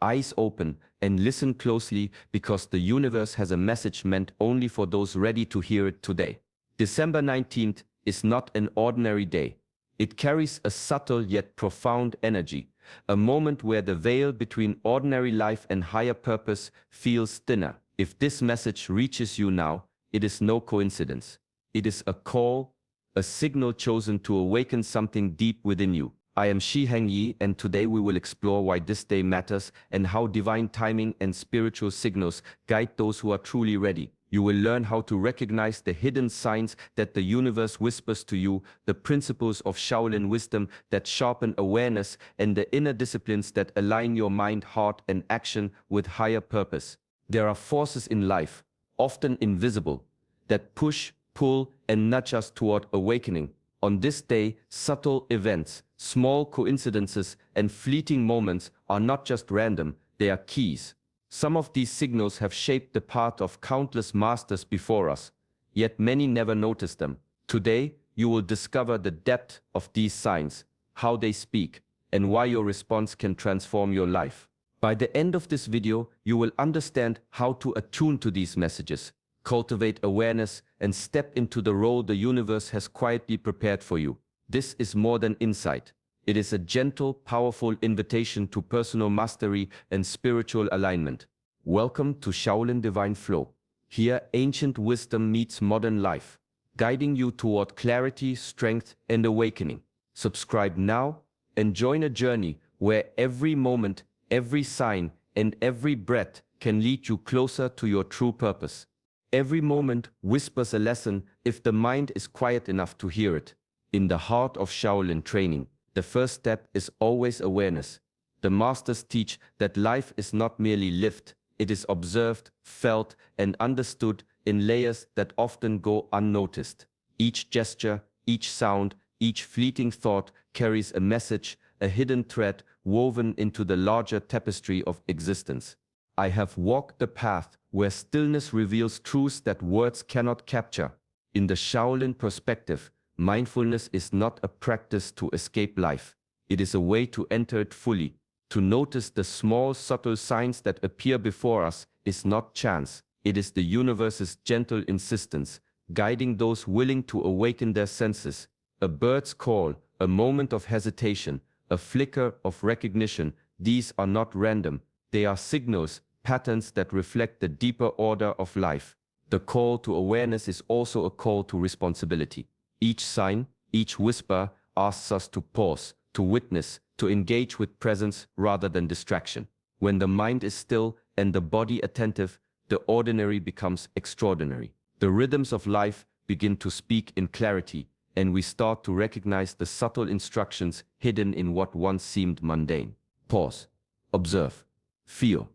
eyes open, and listen closely because the universe has a message meant only for those ready to hear it today. December 19th is not an ordinary day. It carries a subtle yet profound energy, a moment where the veil between ordinary life and higher purpose feels thinner. If this message reaches you now, it is no coincidence. It is a call, a signal chosen to awaken something deep within you. I am Shi Heng Yi, and today we will explore why this day matters and how divine timing and spiritual signals guide those who are truly ready. You will learn how to recognize the hidden signs that the universe whispers to you, the principles of Shaolin wisdom that sharpen awareness, and the inner disciplines that align your mind, heart, and action with higher purpose. There are forces in life, often invisible, that push, pull, and nudge us toward awakening. On this day, subtle events, small coincidences, and fleeting moments are not just random, they are keys. Some of these signals have shaped the path of countless masters before us, yet many never noticed them. Today, you will discover the depth of these signs, how they speak, and why your response can transform your life. By the end of this video, you will understand how to attune to these messages, cultivate awareness, and step into the role the universe has quietly prepared for you. This is more than insight. It is a gentle, powerful invitation to personal mastery and spiritual alignment. Welcome to Shaolin Divine Flow. Here, ancient wisdom meets modern life, guiding you toward clarity, strength, and awakening. Subscribe now and join a journey where every moment, every sign, and every breath can lead you closer to your true purpose. Every moment whispers a lesson if the mind is quiet enough to hear it. In the heart of Shaolin training, the first step is always awareness. The masters teach that life is not merely lived, it is observed, felt, and understood in layers that often go unnoticed. Each gesture, each sound, each fleeting thought carries a message, a hidden thread woven into the larger tapestry of existence. I have walked the path where stillness reveals truths that words cannot capture. In the Shaolin perspective, mindfulness is not a practice to escape life. It is a way to enter it fully. To notice the small, subtle signs that appear before us is not chance. It is the universe's gentle insistence, guiding those willing to awaken their senses. A bird's call, a moment of hesitation, a flicker of recognition, these are not random. They are signals, patterns that reflect the deeper order of life. The call to awareness is also a call to responsibility. Each sign, each whisper asks us to pause, to witness, to engage with presence rather than distraction. When the mind is still and the body attentive, the ordinary becomes extraordinary. The rhythms of life begin to speak in clarity, and we start to recognize the subtle instructions hidden in what once seemed mundane. Pause, observe, feel.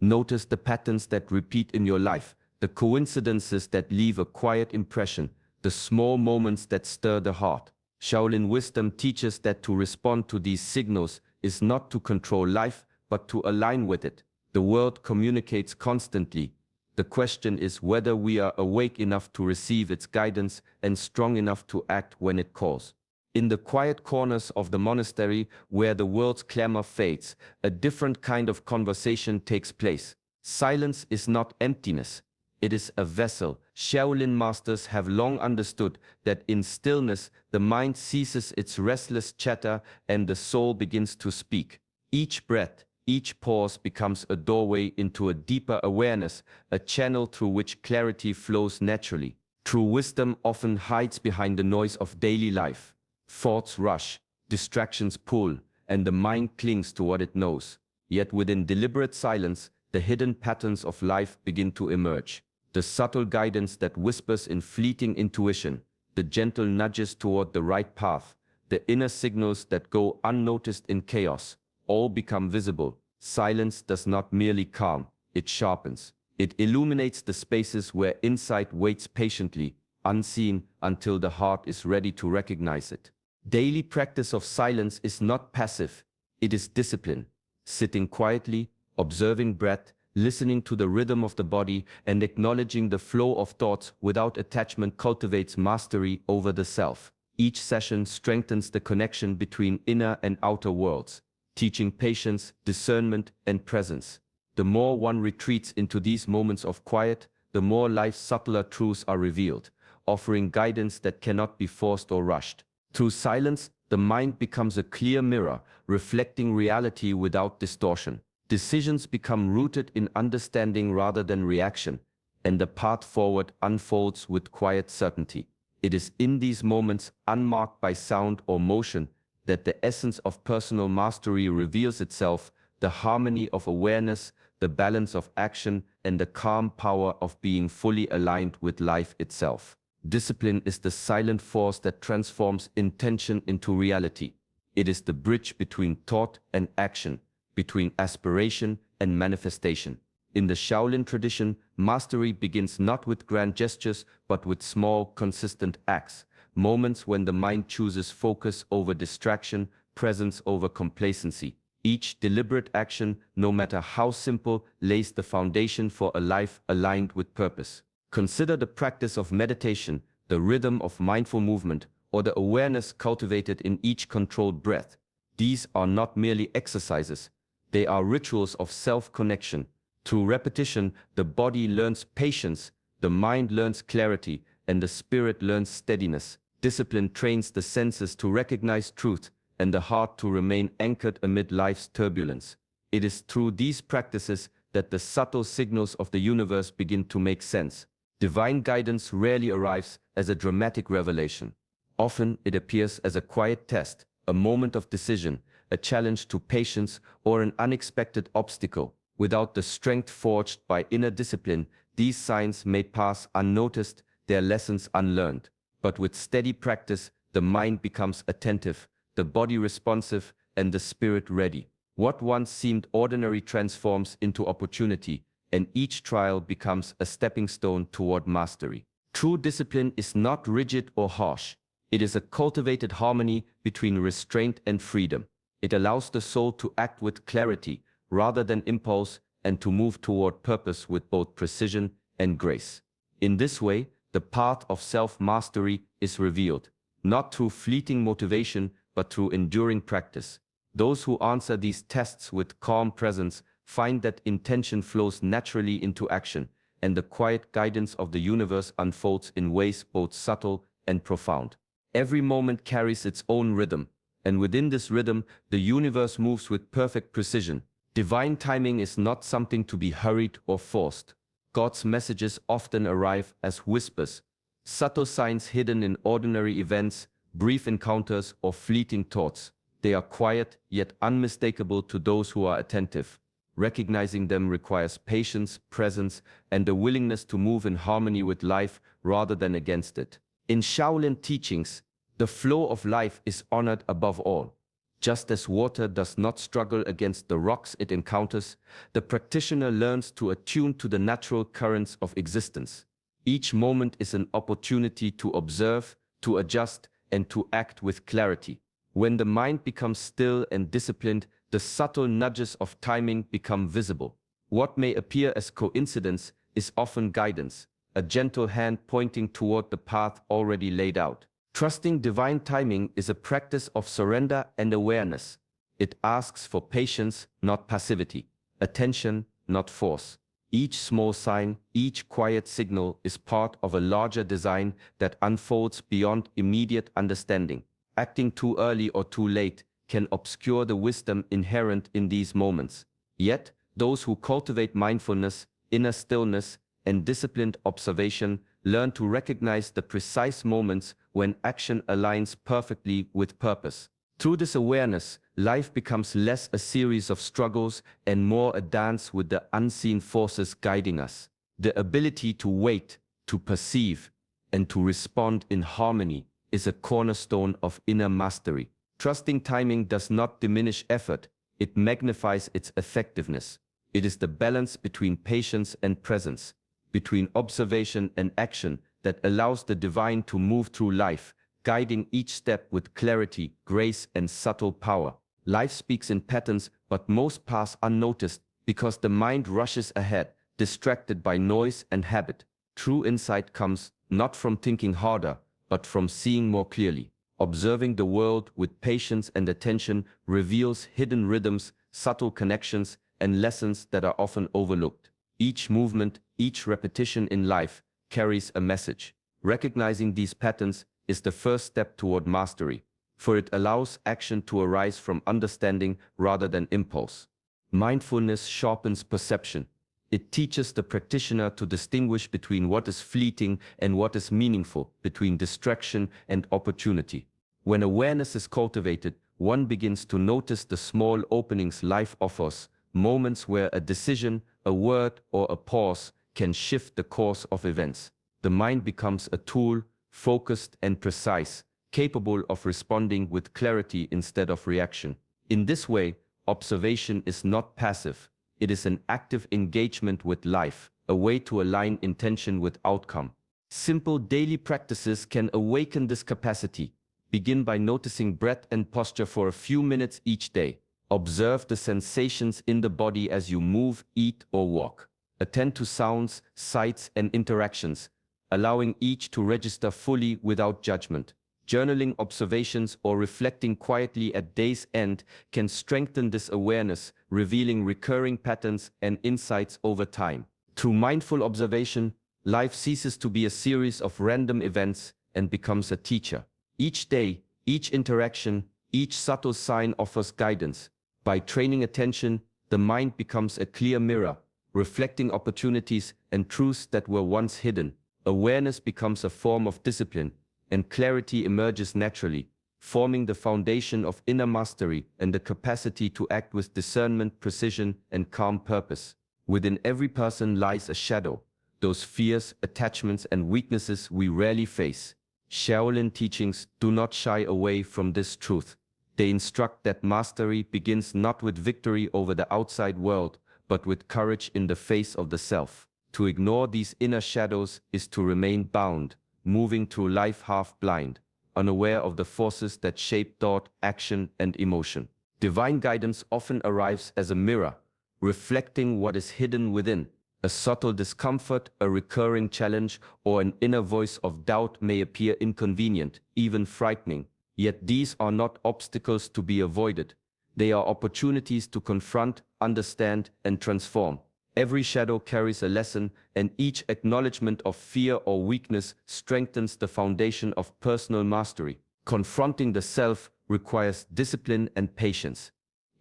Notice the patterns that repeat in your life, the coincidences that leave a quiet impression, the small moments that stir the heart. Shaolin wisdom teaches that to respond to these signals is not to control life, but to align with it. The world communicates constantly. The question is whether we are awake enough to receive its guidance and strong enough to act when it calls. In the quiet corners of the monastery, where the world's clamor fades, a different kind of conversation takes place. Silence is not emptiness. It is a vessel. Shaolin masters have long understood that in stillness, the mind ceases its restless chatter and the soul begins to speak. Each breath, each pause becomes a doorway into a deeper awareness, a channel through which clarity flows naturally. True wisdom often hides behind the noise of daily life. Thoughts rush, distractions pull, and the mind clings to what it knows. Yet within deliberate silence, the hidden patterns of life begin to emerge. The subtle guidance that whispers in fleeting intuition, the gentle nudges toward the right path, the inner signals that go unnoticed in chaos, all become visible. Silence does not merely calm, it sharpens. It illuminates the spaces where insight waits patiently, unseen, until the heart is ready to recognize it. Daily practice of silence is not passive, it is discipline. Sitting quietly, observing breath, listening to the rhythm of the body, and acknowledging the flow of thoughts without attachment cultivates mastery over the self. Each session strengthens the connection between inner and outer worlds. teaching patience, discernment, and presence. The more one retreats into these moments of quiet, the more life's subtler truths are revealed, offering guidance that cannot be forced or rushed. Through silence, the mind becomes a clear mirror, reflecting reality without distortion. Decisions become rooted in understanding rather than reaction, and the path forward unfolds with quiet certainty. It is in these moments, unmarked by sound or motion, that the essence of personal mastery reveals itself, the harmony of awareness, the balance of action, and the calm power of being fully aligned with life itself. Discipline is the silent force that transforms intention into reality. It is the bridge between thought and action, between aspiration and manifestation. In the Shaolin tradition, mastery begins not with grand gestures, but with small, consistent acts, moments when the mind chooses focus over distraction, presence over complacency. Each deliberate action, no matter how simple, lays the foundation for a life aligned with purpose. Consider the practice of meditation, the rhythm of mindful movement, or the awareness cultivated in each controlled breath. These are not merely exercises, they are rituals of self-connection. Through repetition, the body learns patience, the mind learns clarity, and the spirit learns steadiness. Discipline trains the senses to recognize truth, and the heart to remain anchored amid life's turbulence. It is through these practices that the subtle signals of the universe begin to make sense. Divine guidance rarely arrives as a dramatic revelation. Often it appears as a quiet test, a moment of decision, a challenge to patience, or an unexpected obstacle. Without the strength forged by inner discipline, these signs may pass unnoticed, their lessons unlearned. But with steady practice, the mind becomes attentive, the body responsive, and the spirit ready. What once seemed ordinary transforms into opportunity, and each trial becomes a stepping stone toward mastery. True discipline is not rigid or harsh. It is a cultivated harmony between restraint and freedom. It allows the soul to act with clarity rather than impulse, and to move toward purpose with both precision and grace. In this way, the path of self-mastery is revealed, not through fleeting motivation, but through enduring practice. Those who answer these tests with calm presence find that intention flows naturally into action, and the quiet guidance of the universe unfolds in ways both subtle and profound. Every moment carries its own rhythm, and within this rhythm, the universe moves with perfect precision. Divine timing is not something to be hurried or forced. God's messages often arrive as whispers, subtle signs hidden in ordinary events, brief encounters, or fleeting thoughts. They are quiet, yet unmistakable to those who are attentive. Recognizing them requires patience, presence, and the willingness to move in harmony with life rather than against it. In Shaolin teachings, the flow of life is honored above all. Just as water does not struggle against the rocks it encounters, the practitioner learns to attune to the natural currents of existence. Each moment is an opportunity to observe, to adjust, and to act with clarity. When the mind becomes still and disciplined, the subtle nudges of timing become visible. What may appear as coincidence is often guidance, a gentle hand pointing toward the path already laid out. Trusting divine timing is a practice of surrender and awareness. It asks for patience, not passivity, attention, not force. Each small sign, each quiet signal is part of a larger design that unfolds beyond immediate understanding. Acting too early or too late can obscure the wisdom inherent in these moments. Yet, those who cultivate mindfulness, inner stillness, and disciplined observation learn to recognize the precise moments when action aligns perfectly with purpose. Through this awareness, life becomes less a series of struggles and more a dance with the unseen forces guiding us. The ability to wait, to perceive, and to respond in harmony is a cornerstone of inner mastery. Trusting timing does not diminish effort, it magnifies its effectiveness. It is the balance between patience and presence, between observation and action, that allows the divine to move through life, guiding each step with clarity, grace, and subtle power. Life speaks in patterns, but most pass unnoticed because the mind rushes ahead, distracted by noise and habit. True insight comes not from thinking harder, but from seeing more clearly. Observing the world with patience and attention reveals hidden rhythms, subtle connections, and lessons that are often overlooked. Each movement, each repetition in life carries a message. Recognizing these patterns is the first step toward mastery, for it allows action to arise from understanding rather than impulse. Mindfulness sharpens perception. It teaches the practitioner to distinguish between what is fleeting and what is meaningful, between distraction and opportunity. When awareness is cultivated, one begins to notice the small openings life offers, moments where a decision, a word, or a pause can shift the course of events. The mind becomes a tool, focused and precise, capable of responding with clarity instead of reaction. In this way, observation is not passive. It is an active engagement with life, a way to align intention with outcome. Simple daily practices can awaken this capacity. Begin by noticing breath and posture for a few minutes each day. Observe the sensations in the body as you move, eat, or walk. Attend to sounds, sights, and interactions, allowing each to register fully without judgment. Journaling observations or reflecting quietly at day's end can strengthen this awareness, revealing recurring patterns and insights over time. Through mindful observation, life ceases to be a series of random events and becomes a teacher. Each day, each interaction, each subtle sign offers guidance. By training attention, the mind becomes a clear mirror, reflecting opportunities and truths that were once hidden. Awareness becomes a form of discipline, and clarity emerges naturally, forming the foundation of inner mastery and the capacity to act with discernment, precision, and calm purpose. Within every person lies a shadow, those fears, attachments, and weaknesses we rarely face. Shaolin teachings do not shy away from this truth. They instruct that mastery begins not with victory over the outside world, but with courage in the face of the self. To ignore these inner shadows is to remain bound, moving through life half blind, unaware of the forces that shape thought, action, and emotion. Divine guidance often arrives as a mirror, reflecting what is hidden within. A subtle discomfort, a recurring challenge, or an inner voice of doubt may appear inconvenient, even frightening. Yet these are not obstacles to be avoided. They are opportunities to confront, understand, and transform. Every shadow carries a lesson, and each acknowledgement of fear or weakness strengthens the foundation of personal mastery. Confronting the self requires discipline and patience.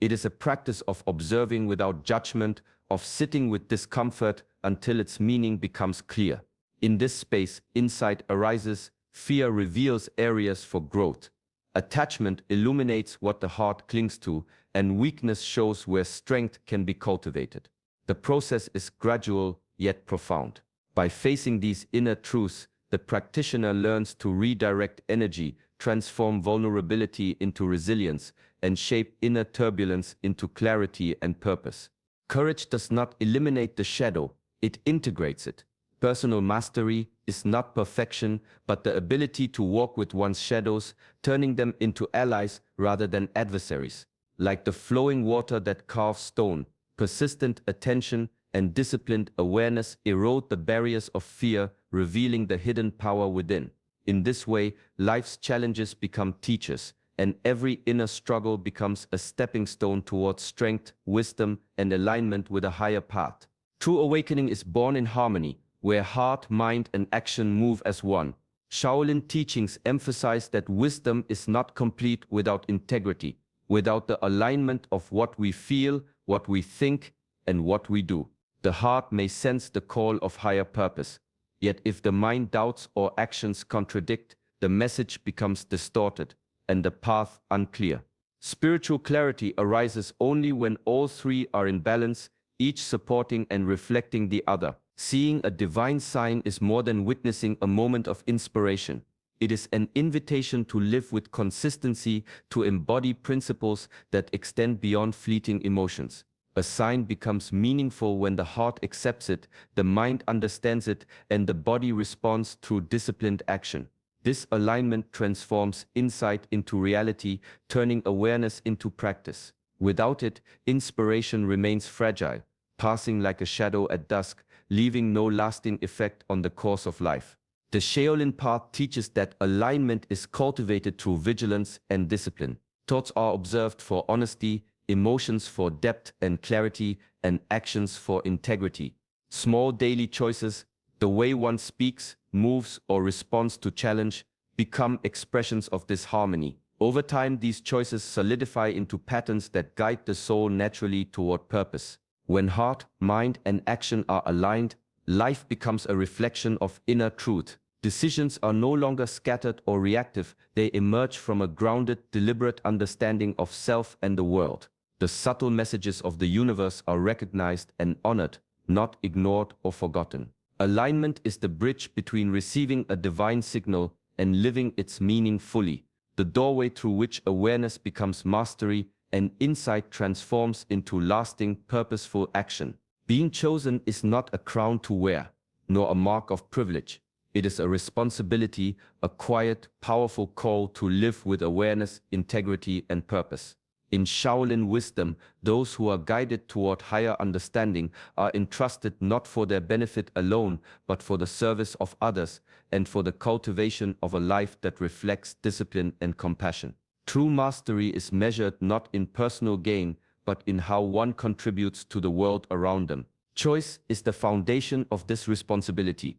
It is a practice of observing without judgment, of sitting with discomfort until its meaning becomes clear. In this space, insight arises, fear reveals areas for growth. Attachment illuminates what the heart clings to, and weakness shows where strength can be cultivated. The process is gradual, yet profound. By facing these inner truths, the practitioner learns to redirect energy, transform vulnerability into resilience, and shape inner turbulence into clarity and purpose. Courage does not eliminate the shadow, it integrates it. Personal mastery is not perfection, but the ability to walk with one's shadows, turning them into allies rather than adversaries. Like the flowing water that carves stone, persistent attention and disciplined awareness erode the barriers of fear, revealing the hidden power within. In this way, life's challenges become teachers, and every inner struggle becomes a stepping stone towards strength, wisdom, and alignment with a higher path. True awakening is born in harmony, where heart, mind, and action move as one. Shaolin teachings emphasize that wisdom is not complete without integrity, without the alignment of what we feel, what we think, and what we do. The heart may sense the call of higher purpose, yet if the mind doubts or actions contradict, the message becomes distorted and the path unclear. Spiritual clarity arises only when all three are in balance, each supporting and reflecting the other. Seeing a divine sign is more than witnessing a moment of inspiration. It is an invitation to live with consistency, to embody principles that extend beyond fleeting emotions. A sign becomes meaningful when the heart accepts it, the mind understands it, and the body responds through disciplined action. This alignment transforms insight into reality, turning awareness into practice. Without it, inspiration remains fragile, passing like a shadow at dusk, leaving no lasting effect on the course of life. The Shaolin path teaches that alignment is cultivated through vigilance and discipline. Thoughts are observed for honesty, emotions for depth and clarity, and actions for integrity. Small daily choices, the way one speaks, moves, or responds to challenge, become expressions of this harmony. Over time, these choices solidify into patterns that guide the soul naturally toward purpose. When heart, mind, and action are aligned, life becomes a reflection of inner truth. Decisions are no longer scattered or reactive, they emerge from a grounded, deliberate understanding of self and the world. The subtle messages of the universe are recognized and honored, not ignored or forgotten. Alignment is the bridge between receiving a divine signal and living its meaning fully, the doorway through which awareness becomes mastery and insight transforms into lasting, purposeful action. Being chosen is not a crown to wear, nor a mark of privilege. It is a responsibility, a quiet, powerful call to live with awareness, integrity, and purpose. In Shaolin wisdom, those who are guided toward higher understanding are entrusted not for their benefit alone, but for the service of others and for the cultivation of a life that reflects discipline and compassion. True mastery is measured not in personal gain, but in how one contributes to the world around them. Choice is the foundation of this responsibility.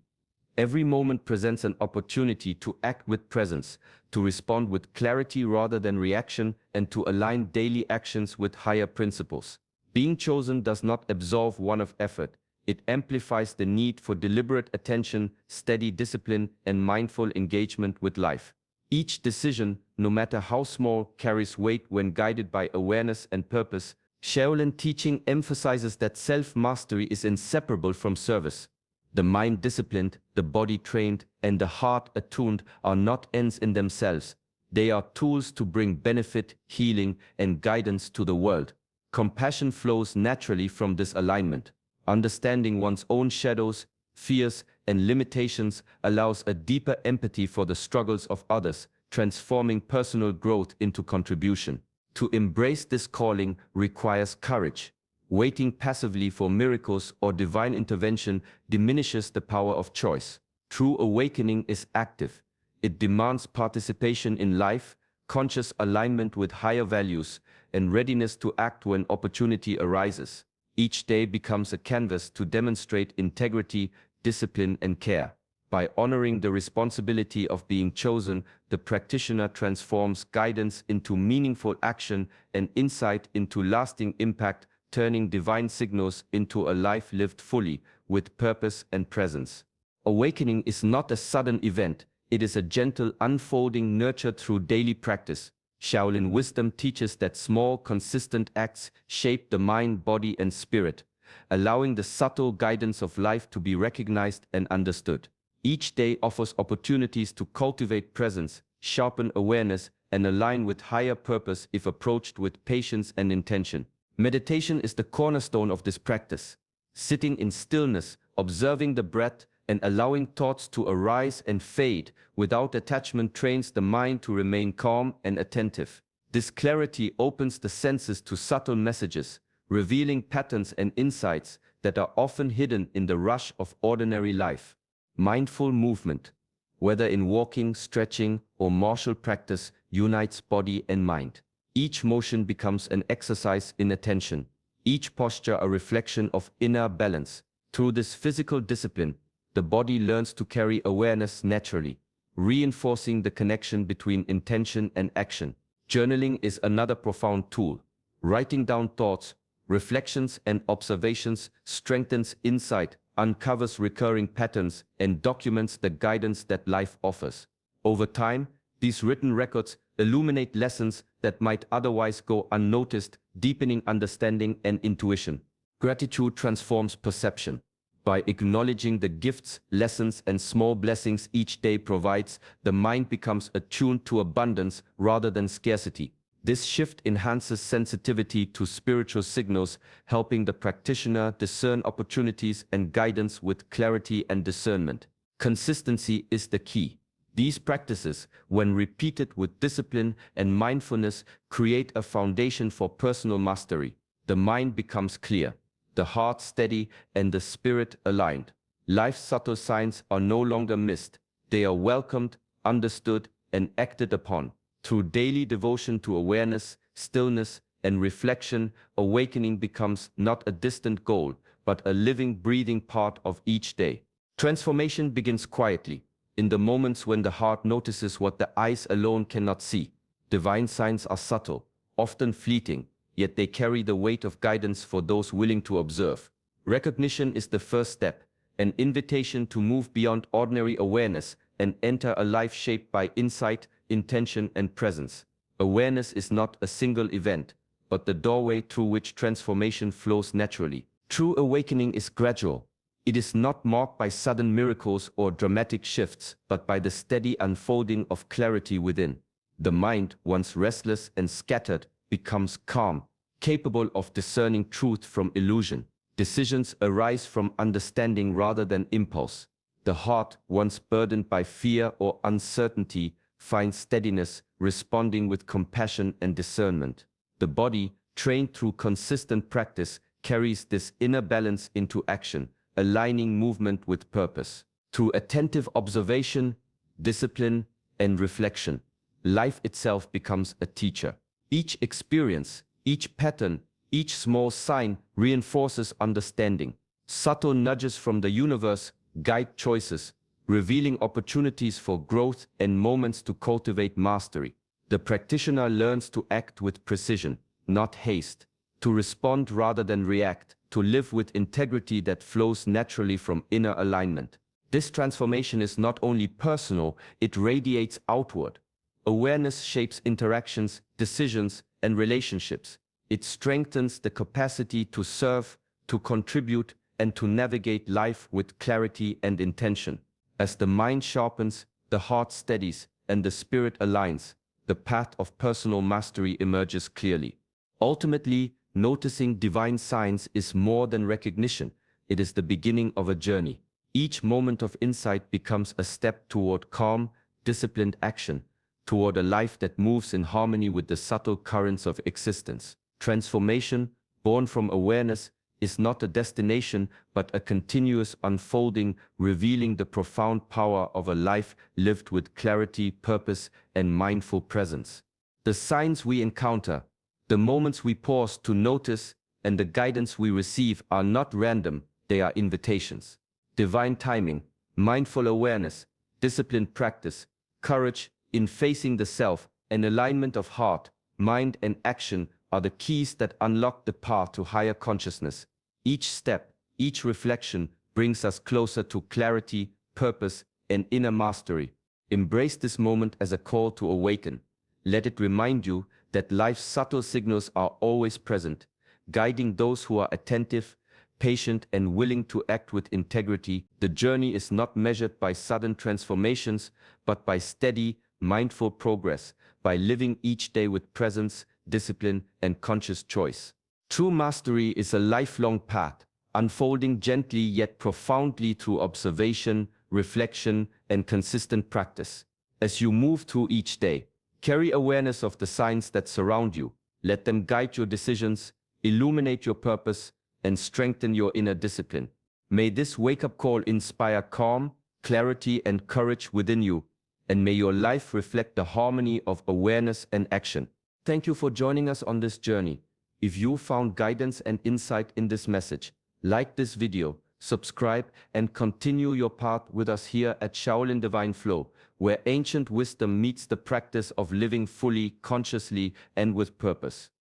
Every moment presents an opportunity to act with presence, to respond with clarity rather than reaction, and to align daily actions with higher principles. Being chosen does not absolve one of effort. It amplifies the need for deliberate attention, steady discipline, and mindful engagement with life. Each decision, no matter how small, carries weight when guided by awareness and purpose. Shaolin teaching emphasizes that self-mastery is inseparable from service. The mind disciplined, the body trained, and the heart attuned are not ends in themselves. They are tools to bring benefit, healing, and guidance to the world. Compassion flows naturally from this alignment. Understanding one's own shadows, fears, and limitations allows a deeper empathy for the struggles of others, transforming personal growth into contribution. To embrace this calling requires courage. Waiting passively for miracles or divine intervention diminishes the power of choice. True awakening is active. It demands participation in life, conscious alignment with higher values, and readiness to act when opportunity arises. Each day becomes a canvas to demonstrate integrity, discipline, and care. By honoring the responsibility of being chosen, the practitioner transforms guidance into meaningful action and insight into lasting impact, turning divine signals into a life lived fully, with purpose and presence. Awakening is not a sudden event, it is a gentle unfolding nurtured through daily practice. Shaolin wisdom teaches that small, consistent acts shape the mind, body, and spirit, allowing the subtle guidance of life to be recognized and understood. Each day offers opportunities to cultivate presence, sharpen awareness, and align with higher purpose if approached with patience and intention. Meditation is the cornerstone of this practice. Sitting in stillness, observing the breath, and allowing thoughts to arise and fade without attachment trains the mind to remain calm and attentive. This clarity opens the senses to subtle messages, revealing patterns and insights that are often hidden in the rush of ordinary life. Mindful movement, whether in walking, stretching, or martial practice, unites body and mind. Each motion becomes an exercise in attention, each posture a reflection of inner balance. Through this physical discipline, the body learns to carry awareness naturally, reinforcing the connection between intention and action. Journaling is another profound tool. Writing down thoughts, reflections, and observations strengthens insight, uncovers recurring patterns, and documents the guidance that life offers. Over time, these written records illuminate lessons that might otherwise go unnoticed, deepening understanding and intuition. Gratitude transforms perception. By acknowledging the gifts, lessons, and small blessings each day provides, the mind becomes attuned to abundance rather than scarcity. This shift enhances sensitivity to spiritual signals, helping the practitioner discern opportunities and guidance with clarity and discernment. Consistency is the key. These practices, when repeated with discipline and mindfulness, create a foundation for personal mastery. The mind becomes clear, the heart steady, and the spirit aligned. Life's subtle signs are no longer missed. They are welcomed, understood, and acted upon. Through daily devotion to awareness, stillness, and reflection, awakening becomes not a distant goal, but a living, breathing part of each day. Transformation begins quietly, in the moments when the heart notices what the eyes alone cannot see. Divine signs are subtle, often fleeting, yet they carry the weight of guidance for those willing to observe. Recognition is the first step, an invitation to move beyond ordinary awareness and enter a life shaped by insight, intention, and presence. Awareness is not a single event, but the doorway through which transformation flows naturally. True awakening is gradual. It is not marked by sudden miracles or dramatic shifts, but by the steady unfolding of clarity within. The mind, once restless and scattered, becomes calm, capable of discerning truth from illusion. Decisions arise from understanding rather than impulse. The heart, once burdened by fear or uncertainty, finds steadiness, responding with compassion and discernment. The body, trained through consistent practice, carries this inner balance into action, aligning movement with purpose. Through attentive observation, discipline, and reflection, life itself becomes a teacher. Each experience, each pattern, each small sign reinforces understanding. Subtle nudges from the universe guide choices, revealing opportunities for growth and moments to cultivate mastery. The practitioner learns to act with precision, not haste, to respond rather than react, to live with integrity that flows naturally from inner alignment. This transformation is not only personal, it radiates outward. Awareness shapes interactions, decisions, and relationships. It strengthens the capacity to serve, to contribute, and to navigate life with clarity and intention. As the mind sharpens, the heart steadies, and the spirit aligns, the path of personal mastery emerges clearly. Ultimately, noticing divine signs is more than recognition. It is the beginning of a journey. Each moment of insight becomes a step toward calm, disciplined action, toward a life that moves in harmony with the subtle currents of existence. Transformation, born from awareness, is not a destination but a continuous unfolding, revealing the profound power of a life lived with clarity, purpose, and mindful presence. The signs we encounter, the moments we pause to notice, and the guidance we receive are not random, they are invitations. Divine timing, mindful awareness, disciplined practice, courage in facing the self, and alignment of heart, mind, and action are the keys that unlock the path to higher consciousness. Each step, each reflection brings us closer to clarity, purpose, and inner mastery. Embrace this moment as a call to awaken. Let it remind you that life's subtle signals are always present, guiding those who are attentive, patient, and willing to act with integrity. The journey is not measured by sudden transformations, but by steady, mindful progress, by living each day with presence, discipline, and conscious choice. True mastery is a lifelong path, unfolding gently yet profoundly through observation, reflection, and consistent practice. As you move through each day, carry awareness of the signs that surround you. Let them guide your decisions, illuminate your purpose, and strengthen your inner discipline. May this wake-up call inspire calm, clarity, and courage within you, and may your life reflect the harmony of awareness and action. Thank you for joining us on this journey. If you found guidance and insight in this message, like this video, subscribe, and continue your path with us here at Shaolin Divine Flow, where ancient wisdom meets the practice of living fully, consciously, and with purpose.